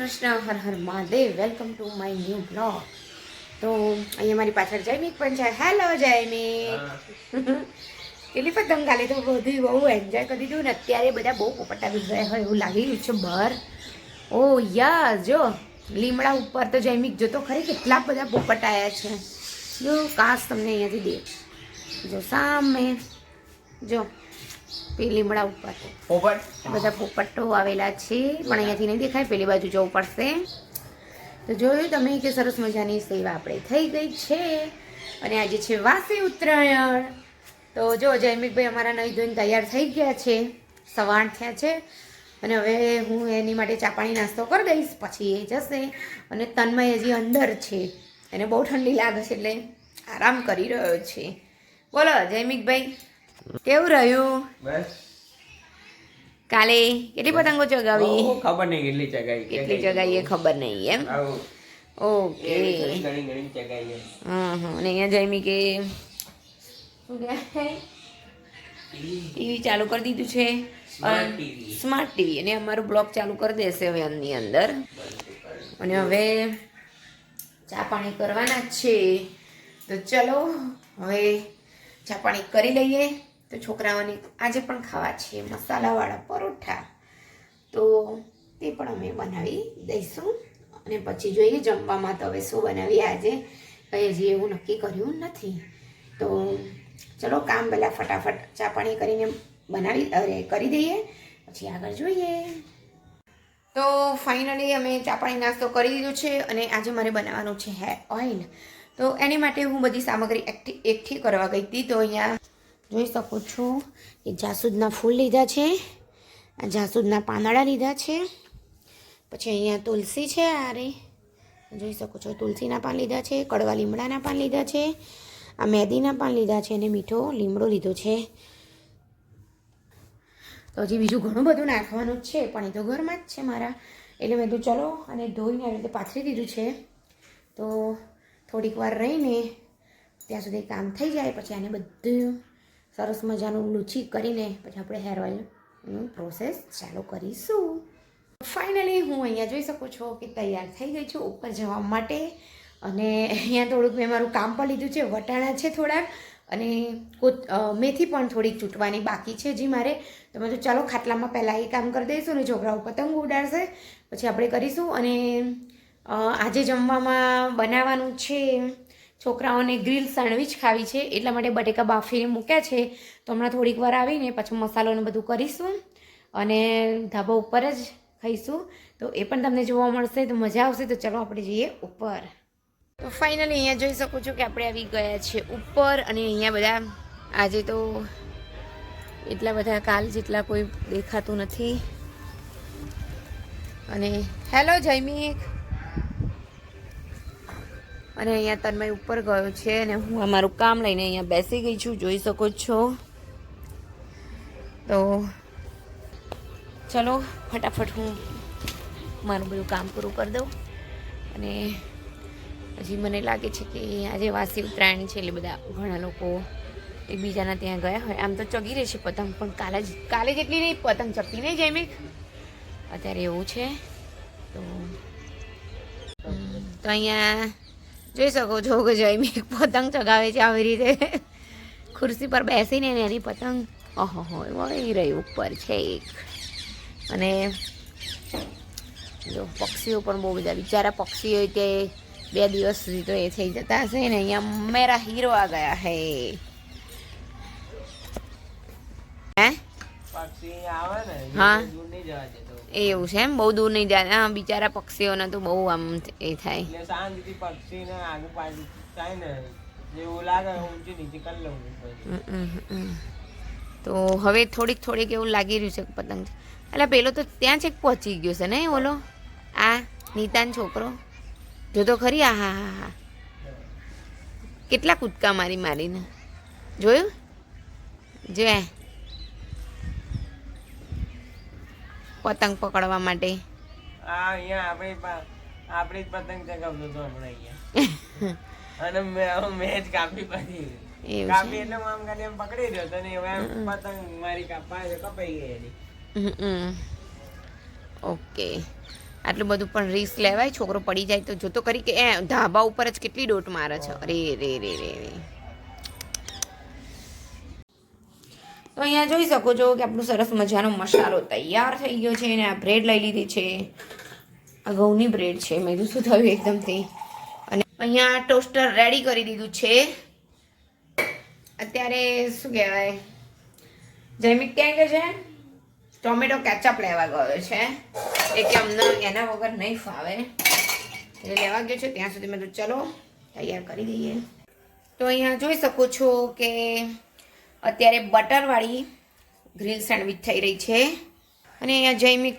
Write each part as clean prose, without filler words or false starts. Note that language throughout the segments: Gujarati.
Krishna Har Har Mahadev welcome to my new blog. તો અહીંયા મારી પાછળ જયમીક પણ છે. હેલો જયમીક. કેટલી પતંગ કાલે તો બધું બહુ એન્જોય કરી દીધું ને અત્યારે બધા બહુ પોપટ આવી ગયા હોય એવું લાગી રહ્યું છે બહાર. ઓ યસ, જો લીમડા ઉપર તો જયમીક જો તો ખરી કેટલા બધા પોપટ આવ્યા છે. જો કાશ તમને અહીંયાથી દે, જો સામે જો પેલી લીમડા ઉપર પોપટ બધા પોપટો આવેલા છે, પણ અહીંયાથી નહીં દેખાય, પેલી બાજુ જવું પડશે. તો જોયું તમે કે સરસ મજાની સેવા આપણે થઈ ગઈ છે. અને આજે છે વાસી ઉત્તરાયણ. તો જો જયમીકભાઈ અમારા નહીં ધોઈને તૈયાર થઈ ગયા છે, સવાણ થયા છે. અને હવે હું એની માટે ચા પાણી નાસ્તો કરી દઈશ, પછી એ જશે. અને તન્મય હજી અંદર છે, એને બહુ ઠંડી લાગે છે એટલે આરામ કરી રહ્યો છે. બોલો જયમીકભાઈ, કેવું રહ્યું? બસ કાલે કેટલી પતંગો ચગાવી? ખબર નહીં કેટલી ચગાવી, કેટલી ચગાવી એ ખબર નહીં એમ. ઓકે. ઘણી ચગાવી. અને અહીંયા જયમીકે શું કહેવાય ટીવી ચાલુ કરી દીધું છે, સ્માર્ટ ટીવી. અને અમારું બ્લોગ ચાલુ કરી દેશે હવે એમની અંદર. અને હવે ચા પાણી કરવાના જ છે. તો ચલો હવે ચા પાણી કરી લઈએ. તો છોકરાઓને આજે પણ ખાવા છે મસાલાવાળા પરોઠા, તો તે પણ અમે બનાવી દઈશું. અને પછી જોઈએ જમવામાં તો હવે શું બનાવીએ આજે, કંઈ હજી એવું નક્કી કર્યું નથી. તો ચલો કામ પહેલાં ફટાફટ ચા પાણી કરીને કરી દઈએ, પછી આગળ જોઈએ. તો ફાઇનલી અમે ચા પાણી નાસ્તો કરી દીધું છે. અને આજે મારે બનાવવાનું છે હેર ઓઇલ. તો એની માટે હું બધી સામગ્રી એકઠી કરવા ગઈ હતી. તો અહીંયા જોઈ શકો છો કે જાસૂદના ફૂલ લીધા છે, આ જાસૂદના પાંદડા લીધા છે, પછી અહીંયા તુલસી છે, આ રે જોઈ શકો છો તુલસીના પાન લીધા છે, કડવા લીમડાના પાન લીધા છે, આ મહેંદીના પાન લીધા છે, અને મીઠો લીમડો લીધો છે. તો હજી બીજું ઘણું બધું નાખવાનું જ છે, પણ એ તો ઘરમાં જ છે મારા, એટલે મેં તો ચલો અને ધોઈને આવી રીતે પાથરી દીધું છે. તો થોડીક વાર રહીને ત્યાં સુધી કામ થઈ જાય, પછી આને બધું સરસ મજાનું લૂછી કરીને પછી આપણે હેર ઓઇલનું પ્રોસેસ ચાલુ કરીશું. ફાઇનલી હું અહીંયા જોઈ શકું છો કે તૈયાર થઈ ગઈ છું ઉપર જવા માટે. અને અહીંયા થોડુંક મેં મારું કામ પણ લીધું છે, વટાણા છે થોડાક, અને મેથી પણ થોડીક ચૂંટવાની બાકી છે જી મારે. તો મેં તો ચાલો ખાટલામાં પહેલાં એ કામ કરી દઈશું, ને છોકરાઓ પતંગ ઉડાડશે પછી આપણે કરીશું. અને આજે જમવામાં બનાવવાનું છે, છોકરાઓને ગ્રીલ સેન્ડવિચ ખાવી છે, એટલા માટે બટેકા બાફીને મૂક્યા છે. તો હમણાં થોડીક વાર આવીને પછી મસાલોને બધું કરીશું અને ધાબા ઉપર જ ખાઈશું. તો એ પણ તમને જોવા મળશે, તો મજા આવશે. તો ચલો આપણે જઈએ ઉપર. તો ફાઇનલી અહીંયા જોઈ શકો છો કે આપણે આવી ગયા છે ઉપર. અને અહીંયા બધા આજે તો એટલા બધા કાલ જેટલા કોઈ દેખાતું નથી. અને હેલો જયમીક. અને અહીંયા તન્મય ઉપર ગયો છે, અને હું અમારું કામ લઈને અહીંયા બેસી ગઈ છું, જોઈ શકો છો. તો ચલો ફટાફટ હું મારું બધું કામ પૂરું કરી દઉં. અને હજી મને લાગે છે કે આજે વાસી ઉત્તરાયણ છે, એટલે બધા ઘણા લોકો એકબીજાના ત્યાં ગયા હોય. આમ તો ચગી રહી છે પતંગ, પણ કાલે જેટલી નહીં પતંગ ચગતી નહીં જયમીક, અત્યારે એવું છે. તો અહીંયા જોઈ શકો છો કે જયમીક પતંગ ચગાવે છે આવી રીતે ખુરશી પર બેસીને, એની પતંગ ઓહો વળી રહી ઉપર છે એક. અને જો પક્ષીઓ પણ બહુ બધા, બિચારા પક્ષીઓ તે 2 દિવસ સુધી તો એ થઈ જતા હશે ને. અહીંયા મેરા હીરો આ ગયા હે. હા એવું છે એમ, બહુ દૂર નહીં જાય. હા બિચારા પક્ષીઓને તો બહુ આમ એ થાય. તો હવે થોડીક એવું લાગી રહ્યું છે પતંગ. એટલે પેલો તો ત્યાં છેક પહોંચી ગયો છે ને, ઓલો આ નીતાન છોકરો જો તો ખરી આ હા હા હા કેટલા કૂદકા મારીને જોયું જો પતંગ પકડવા માટે અહીંયા આપણી જ પતંગ ચગાવતો હતો હમણાં અહીંયા અને મેં જ કાપી પાછી એવું કાપી એટલે આમ ખાલી એમ પકડી રહ્યો તો ને હવે પતંગ મારી કપાઈ ગઈ એની ઓકે આટલું બધું પણ રિસ્ક લેવાય છોકરો પડી જાય તો જોતો કરી કે એ ધાબા ઉપર જ કેટલી ડોટ મારે છે અરે રે રે રે રે તો અહીંયા જોઈ શકો છો કે આપણું સરસ મજાનો મસાલો તૈયાર થઈ ગયો છે અને આ બ્રેડ લઈ લીધી છે આ ઘઉંની બ્રેડ છે મેં કીધું શું થયું એકદમથી અને અહીંયા ટોસ્ટર રેડી કરી દીધું છે અત્યારે શું કહેવાય જૈમિક ક્યાં ગયો છે ટોમેટો કેચઅપ લેવા ગયો છે એ કે અમને એના વગર નહીં ફાવે એટલે લેવા ગયો છે ત્યાં સુધી મેં તો ચલો તૈયાર કરી દઈએ તો અહીંયા જોઈ શકો છો કે અત્યારે બટરવાળી ગ્રીલ સેન્ડવિચ થઈ રહી છે અને અહીંયા જૈમિક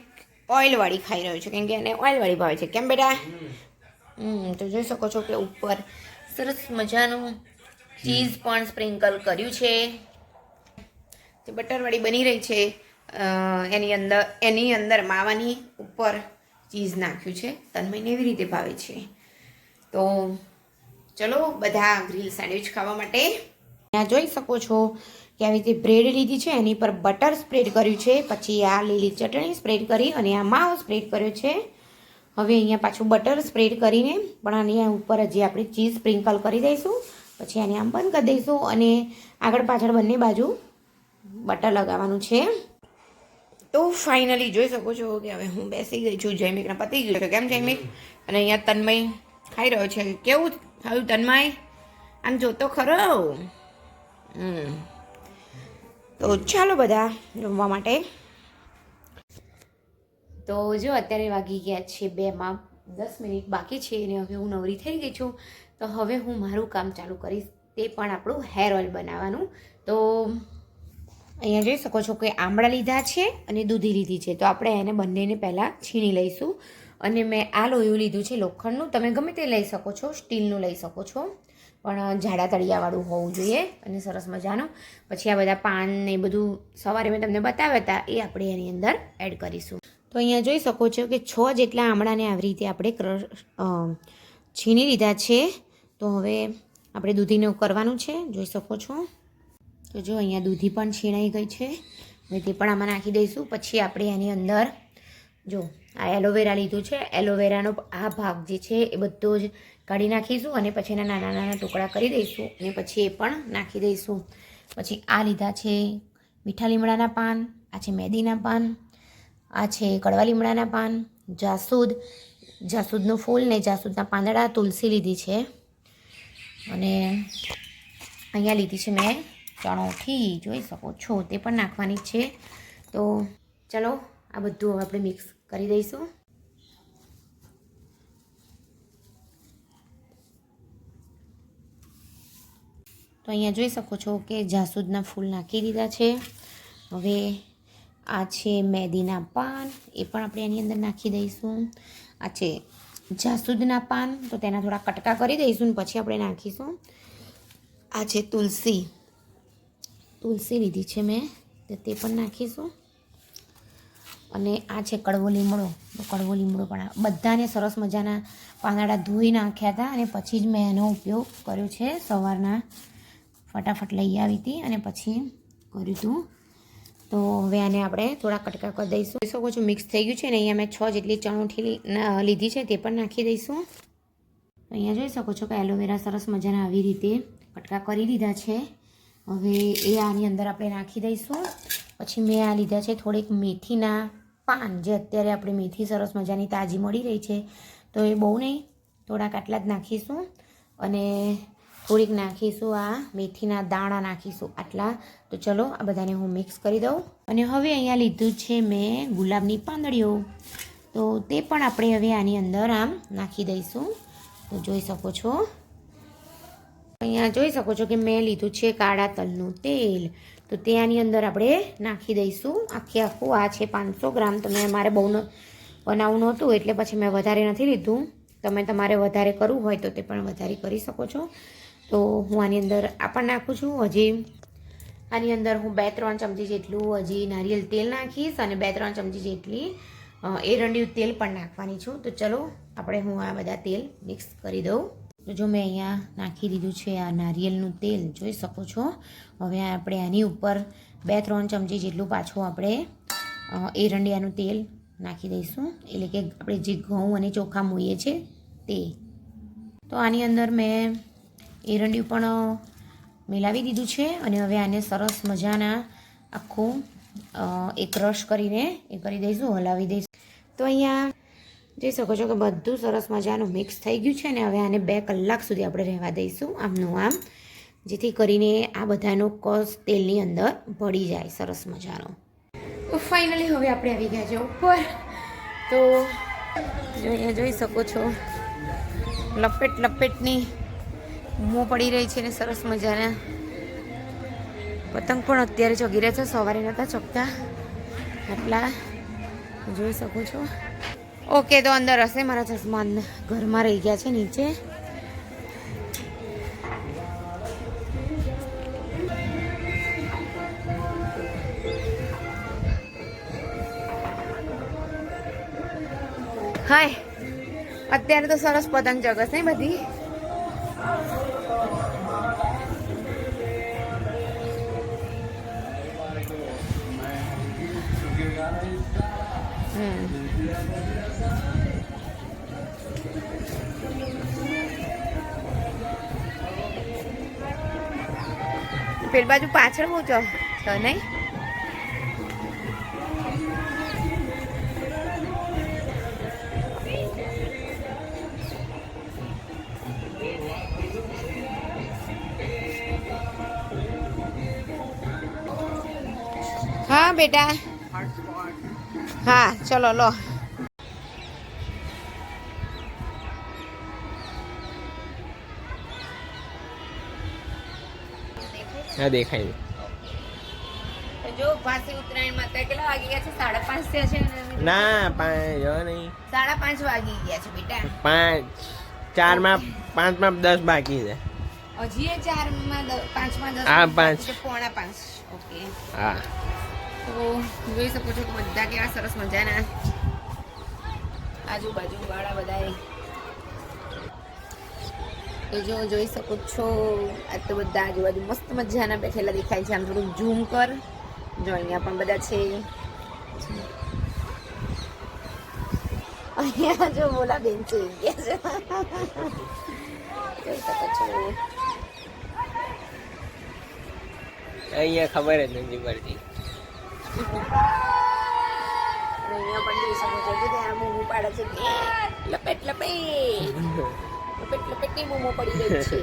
ઓઇલવાળી ખાઈ રહ્યો છે કેમ કે એને ઓઇલવાળી ભાવે છે કેમ બેટા તો જોઈ શકો છો કે ઉપર સરસ મજાનું ચીઝ પણ સ્પ્રિંકલ કર્યું છે જે બટરવાળી બની રહી છે એની અંદર માવાની ઉપર ચીઝ નાખ્યું છે તન્મયને એવી રીતે ભાવે છે તો ચલો બધા ગ્રીલ સેન્ડવિચ ખાવા માટે ત્યાં જોઈ શકો છો કે આવી રીતે બ્રેડ લીધી છે એની પર બટર સ્પ્રેડ કર્યું છે પછી આ લીલી ચટણી સ્પ્રેડ કરી અને આ માવો સ્પ્રેડ કર્યો છે હવે અહીંયા પાછું બટર સ્પ્રેડ કરીને પણ આની ઉપર હજી આપણે ચીઝ સ્પ્રિંકલ કરી દઈશું પછી આને આમ બંધ કરી દઈશું અને આગળ પાછળ બંને બાજુ બટર લગાવવાનું છે તો ફાઇનલી જોઈ શકો છો કે હવે હું બેસી ગઈ છું જૈમિકના પતી ગયું છે કેમ જૈમિક અને અહીંયા તન્મય ખાઈ રહ્યો છે કેવું થયું તન્મય આમ જોતો ખરો તો ચાલો બધા જમવા માટે તો જો અત્યારે વાગી ગયા છે 2:10 મિનિટ બાકી છે અને હવે હું નવરી થઈ ગઈ છું તો હવે હું મારું કામ ચાલુ કરીશ તે પણ આપણું હેર ઓઇલ બનાવવાનું તો અહીંયા જોઈ શકો છો કે આમળા લીધા છે અને દૂધી લીધી છે તો આપણે એને બંનેને પહેલાં છીણી લઈશું અને મેં આ લોયું લીધું છે લોખંડનું તમે ગમે તે લઈ શકો છો સ્ટીલનું લઈ શકો છો પણ જાડા તળિયાવાળું હોવું જોઈએ અને સરસ મજાનું પછી આ બધા પાન ને બધું સવારે મેં તમને બતાવ્યા હતા એ આપણે એની અંદર એડ કરીશું તો અહીંયા જોઈ શકો છો કે 6 જેટલા આમળાને આવી રીતે આપણે છીણી લીધા છે તો હવે આપણે દૂધીને કરવાનું છે જોઈ શકો છો તો જો અહીંયા દૂધી પણ છીણાઈ ગઈ છે હવે તે પણ આમાં નાખી દઈશું પછી આપણે એની અંદર જો આ એલોવેરા લીધું છે એલોવેરાનો આ ભાગ જે છે એ બધો જ કાઢી નાખીશું અને પછી એના નાના નાના ટુકડા કરી દઈશું અને પછી એ પણ નાખી દઈશું પછી આ લીધા છે મીઠા લીમડાના પાન આ છે મેદીના પાન આ છે કડવા લીમડાના પાન જાસૂદનું ફૂલ ને જાસૂદના પાંદડા તુલસી લીધી છે અને અહીંયા લીધી છે મેં ચણોઠી જોઈ શકો છો તે પણ નાખવાની છે તો ચલો આ બધું હવે આપણે મિક્સ કરી દઈશું તો અહીંયા જોઈ શકો છો કે જાસૂદના ફૂલ નાખી દીધા છે હવે આ છે મેદીના પાન એ પણ આપણે એની અંદર નાખી દઈશું આ છે જાસૂદના પાન તો તેના થોડા કટકા કરી દઈશું ને પછી આપણે નાખીશું આ છે તુલસી લીધી છે મેં તો તે પણ નાખીશું અને આ છે કડવો લીમડો પણ બધાને સરસ મજાના પાંદડા ધોઈ નાખ્યા હતા અને પછી જ મેં એનો ઉપયોગ કર્યો છે સવારના ફટાફટ લઈ આવી હતી અને પછી કર્યું હતું તો હવે આને આપણે થોડા કટકા કરી દઈશું જોઈ શકો છો મિક્સ થઈ ગયું છે ને અહીંયા મેં 6 જેટલી ચણોઠી લીધી છે તે પણ નાખી દઈશું અહીંયા જોઈ શકો છો કે એલોવેરા સરસ મજાના આવી રીતે કટકા કરી દીધા છે હવે એ આની અંદર આપણે નાખી દઈશું પછી મેં આ લીધા છે થોડીક મેથીના પાન જે અત્યારે આપણે મેથી સરસ મજાની તાજી મળી રહી છે તો એ બહુ નહીં થોડાક આટલા જ નાખીશું અને થોડીક નાખીશું આ મેથીના દાણા નાખીશું આટલા તો ચલો આ બધાને હું મિક્સ કરી દઉં અને હવે અહીંયા લીધું છે મેં ગુલાબની પાંદડીઓ તો તે પણ આપણે હવે આની અંદર આમ નાખી દઈશું તો જોઈ શકો છો અહીંયા જોઈ શકો છો કે મેં લીધું છે કાળા તલનું તેલ તો તે આની અંદર આપણે નાખી દઈશું આખું આ છે 500 ગ્રામ તો મેં મારે બહુ બનાવવું નહોતું એટલે પછી મેં વધારે નથી લીધું તમે તમારે વધારે કરવું હોય તો તે પણ વધારે કરી શકો છો. તો હું આની અંદર આ પણ નાખું છું. હજી આની અંદર હું 2-3 ચમચી જેટલું હજી નારિયેલ તેલ નાખીશ અને 2-3 ચમચી જેટલી એરંડિયું તેલ પણ નાખવાની છું. તો ચલો આપણે હું આ બધા તેલ મિક્સ કરી દઉં. તો જો મેં અહીંયા નાખી દીધું છે આ નારિયેળનું તેલ, જોઈ શકો છો. હવે આપણે આની ઉપર 2-3 ચમચી જેટલું પાછું આપણે એરંડિયાનું તેલ નાખી દઈશું, એટલે કે આપણે જે ઘઉં અને ચોખા મૂઈએ છીએ તે. તો આની અંદર મેં એરંડિયું પણ મિલાવી દીધું છે અને હવે આને સરસ મજાના આખું એક રસ કરીને એ કરી દઈશું, હલાવી દઈશું. તો અહીંયા જોઈ શકો છો કે બધું સરસ મજાનું મિક્સ થઈ ગયું છે ને હવે આને 2 કલાક સુધી આપણે રહેવા દઈશું આમનું આમ, જેથી કરીને આ બધાનો કસ તેલની અંદર ભળી જાય સરસ મજાનો. તો ફાઇનલી હવે આપણે આવી ગયા છે ઉપર. તો જો અહીંયા જોઈ શકો છો લપેટની મોં પડી રહી છે ને સરસ મજાના પતંગ પણ અત્યારે ચગી રહ્યા છે, સવારે નહોતા ચગતા આટલા, જોઈ શકો છો. ઓકે, તો અંદર હશે, મારા ચશ્મા ઘરમાં રહી ગયા છે નીચે. હાય, અત્યારે તો સરસ પતંગ ચગસ ને બધી. પેલી બાજુ પાછળ બહુ છે નહીં? હા બેટા, હા ચલો લો. હા દેખાય. જો પાછી ઉત્તરાયણમાં અત્યારે કેટલા વાગી ગયા છે? 5:30 થયા છે ના 5 જો નહીં, 5:30 વાગી ગયા છે બેટા. 5:માં 10 બાકી છે. હજી 4:00માં 5:00માં 10 હા 5 4:45. ઓકે હા. તો જોઈ શકો છો કે બધા કેવા સરસ મજાના આજુબાજુ વાળા બધા. તો જો જોઈ શકો છો આ તો બધા આજુબાજુ મસ્ત મજાના બેઠેલા દેખાય છે. આમ થોડું ઝૂમ કર, જો અહીંયા પણ બધા છે. અહીંયા જો બોલા બેન છે જોઈ શકો છો. અહીંયા ખબર જ નથી પડતી. અહીંયા પણ જોઈ શકો છો કે ત્યાં મોમો પાડે છે. લપેટની મોમો પડી રહી છે.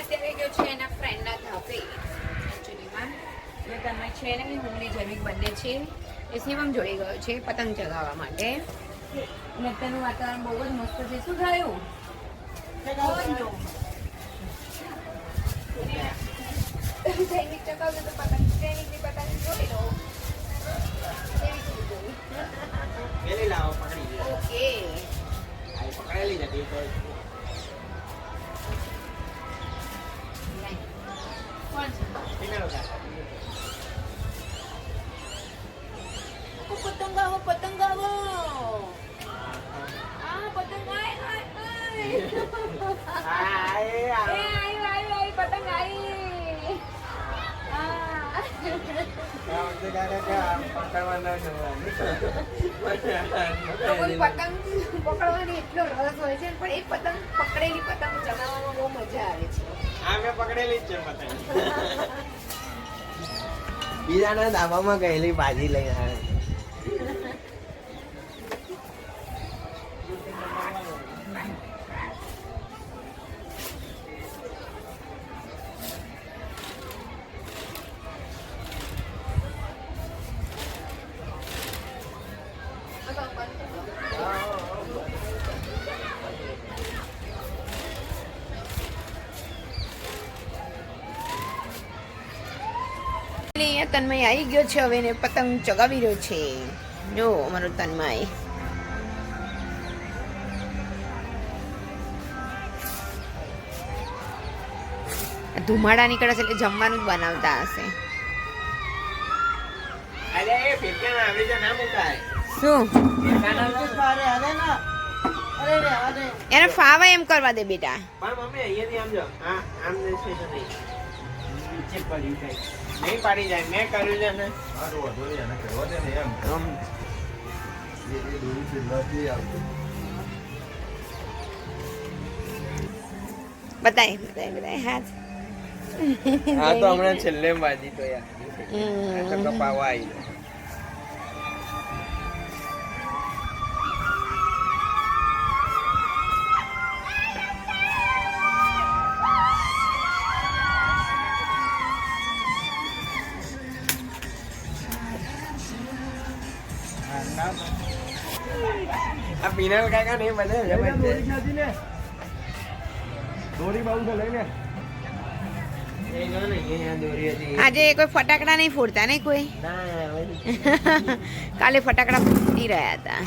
અત્યારે ગયો છે એના ફ્રેન્ડના ધાબે. એકચ્યુઅલીમાં મેં તન્મય છે ને હુમલી જૈવિક બંને છે એ શિવમ જોડે ગયો છે પતંગ ચગાવવા માટે. અને અત્યારનું વાતાવરણ બહુ જ મસ્ત છે. શું થયું? જૈવિક ચગાવજો તો પતંગ જૈવિકની પતંગ જોઈ લો. ઓકે પકડેલી જતી તો પતંગ આવો. આ પતંગ આય. આઈ પતંગ આઈ. પતંગ પકડવાની એટલો રસ હોય છે પણ એ પતંગ પકડેલી પતંગ ચગાવવામાં બહુ મજા આવે છે. મેં પકડેલી જ છે પતંગ. બીજાના ધાબામાં ગયેલી ભાજી લઈ આવે. અહીંયા તન્મય આવી ગયો છે હવે ને પતંગ ચગાવી રહ્યો છે. જો અમારો તન્મય ધુમાડા નીકળે છે એટલે જમવાનું જ બનાવતા હશે. અરે એ ફેફડા આવી જા ના મુકાય. શું એને ફાવે એમ કરવા દે બેટા. પણ મમ્મી અહીંયાથી આમ જો આમ છે તો નહીં નીચે પડ્યું કઈ નહીં પાડી જાય. મેં કર્યું છે ને બતાય હાથ. હા તો હમણાં છેલ્લે બાજી તો યાર કપાવા આવી. આ પીનલ કાકા નહીં બને દોરી બાબુ તો લઈને આજે કોઈ ફટાકડા નહીં ફોડતા નહીં કોઈ. કાલે ફટાકડા ફૂટી રહ્યા હતા.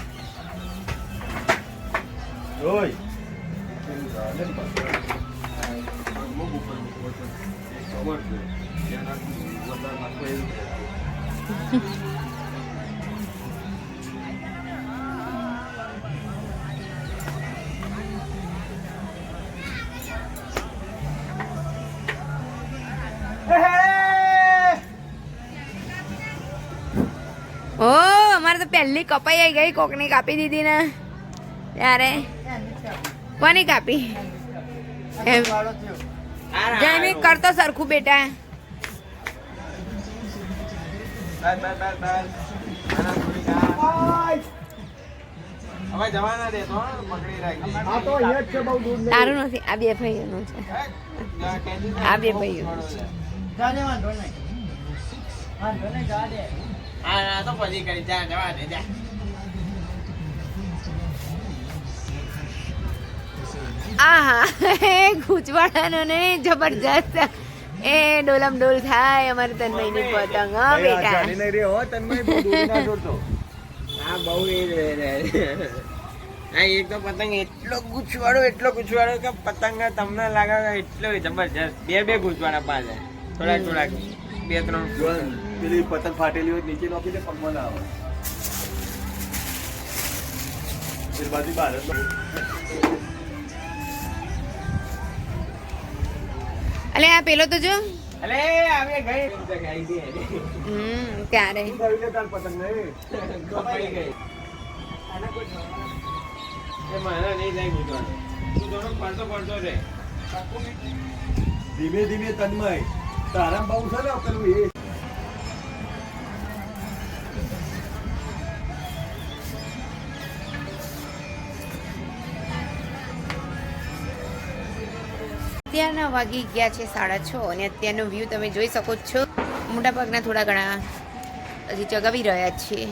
ઓ અમારે તો પહેલી કપાઈ આવી ગઈ. કોકને કાપી દીધી ને ત્યારે. કોની કાપી? જયમી કરતો સરખું બેટા. હવે જવાના દે તો પકડી રાખી. તારું નથી, આ બે ભાઈઓનું છે. આ બે ભાઈઓ હા તો પછી કરી જા જવા દે જા. આહા ગુજવાડાનો ને જબરજસ્ત એ ડોલમ ડોલ થાય અમારે તન્મયની પતંગ. હા બેટા હા બહુ એ હા એક તો પતંગ એટલો ગુચવાડો કે પતંગ તમને લાગે એટલો જબરજસ્ત. બે ગુચવાડા પાસે થોડાક 2-3 પેલી પતંગ ફાટેલી હોય નીચે નોખી દે પગમાં ના આવે. એ બાજુ બહાર અલે આ પેલો તો જો અલે આવે ગઈ ત્યારે પતંગ નહીં પડી ગઈ. એ મારા નહીં જાય ગુજવાડો. તું થોડો પડતો રે. ધીમે ધીમે તન્મય તારા બહુ છે ને પેલું એ અત્યારના વાગી ગયા છે 6:30 અને અત્યારનો વ્યૂ તમે જોઈ શકો છો. મોટાભાગના થોડા ઘણા હજી ચગાવી રહ્યા છીએ.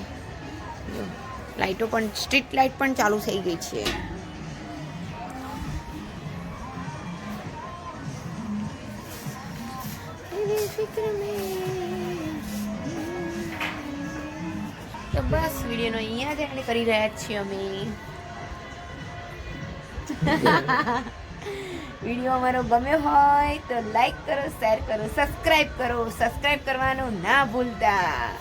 લાઇટો પણ સ્ટ્રીટ લાઇટ પણ ચાલુ થઈ ગઈ છે. તો બસ વિડીયોનો અહીંયા જ એન્ડ કરી રહ્યા છીએ અમે. વિડીયો અમારો ગમ્યો હોય તો લાઈક કરો, શેર કરો, સબસ્ક્રાઇબ કરો. સબસ્ક્રાઇબ કરવાનું ના ભૂલતા.